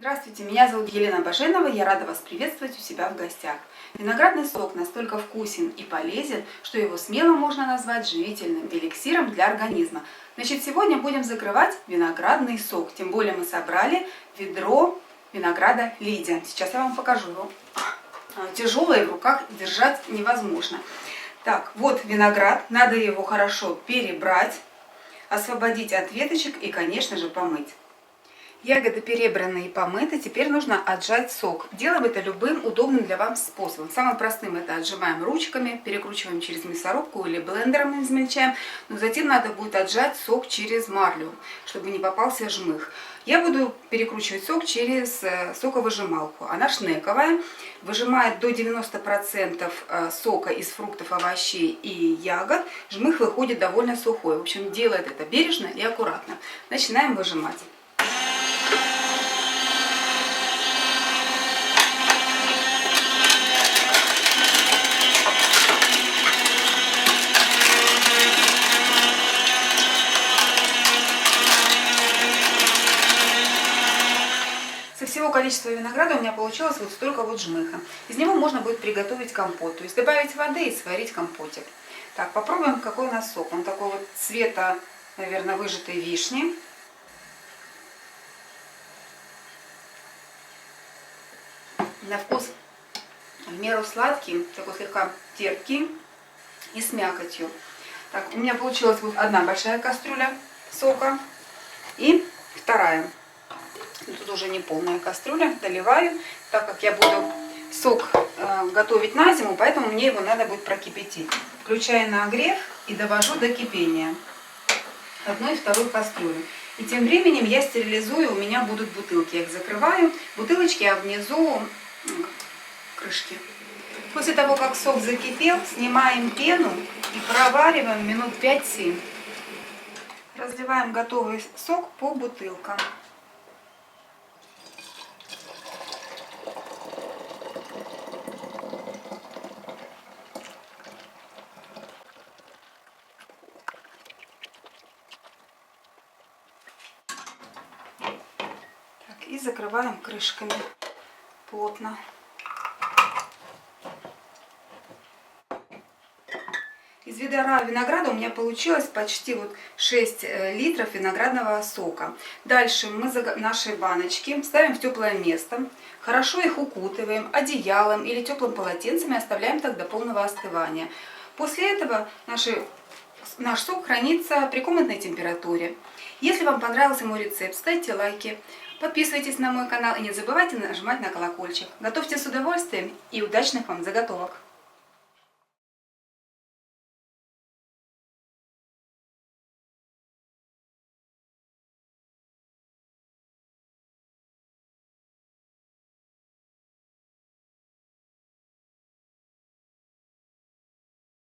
Здравствуйте, меня зовут Елена Баженова, я рада вас приветствовать у себя в гостях. Виноградный сок настолько вкусен и полезен, что его смело можно назвать живительным эликсиром для организма. Значит, сегодня будем закрывать виноградный сок, тем более мы собрали ведро винограда Лидия. Сейчас я вам покажу его. Тяжелый, в руках держать невозможно. Так, вот виноград, надо его хорошо перебрать, освободить от веточек и, конечно же, помыть. Ягоды перебраны и помыты, теперь нужно отжать сок. Делаем это любым удобным для вас способом. Самым простым это отжимаем ручками, перекручиваем через мясорубку или блендером измельчаем. Но затем надо будет отжать сок через марлю, чтобы не попался жмых. Я буду перекручивать сок через соковыжималку. Она шнековая, выжимает до 90% сока из фруктов, овощей и ягод. Жмых выходит довольно сухой. В общем, делает это бережно и аккуратно. Начинаем выжимать. Со всего количества винограда у меня получилось вот столько вот жмыха. Из него можно будет приготовить компот, то есть добавить воды и сварить компотик. Так, попробуем, какой у нас сок. Он такой вот цвета, наверное, выжатой вишни. На вкус в меру сладкий, такой слегка терпкий и с мякотью. Так, у меня получилась вот одна большая кастрюля сока и вторая. Тут уже не полная кастрюля, доливаю, так как я буду сок готовить на зиму, поэтому мне его надо будет прокипятить. Включаю нагрев и довожу до кипения одну и вторую кастрюлю. И тем временем я стерилизую, у меня будут бутылки, я их закрываю, бутылочки, а внизу крышки. После того, как сок закипел, снимаем пену и провариваем минут 5-7. Разливаем готовый сок по бутылкам. И закрываем крышками плотно. Из ведра винограда у меня получилось почти вот 6 литров виноградного сока. Дальше мы наши баночки ставим в теплое место. Хорошо их укутываем одеялом или теплым полотенцем и оставляем так до полного остывания. После этого наш сок хранится при комнатной температуре. Если вам понравился мой рецепт, ставьте лайки. Подписывайтесь на мой канал и не забывайте нажимать на колокольчик. Готовьте с удовольствием и удачных вам заготовок!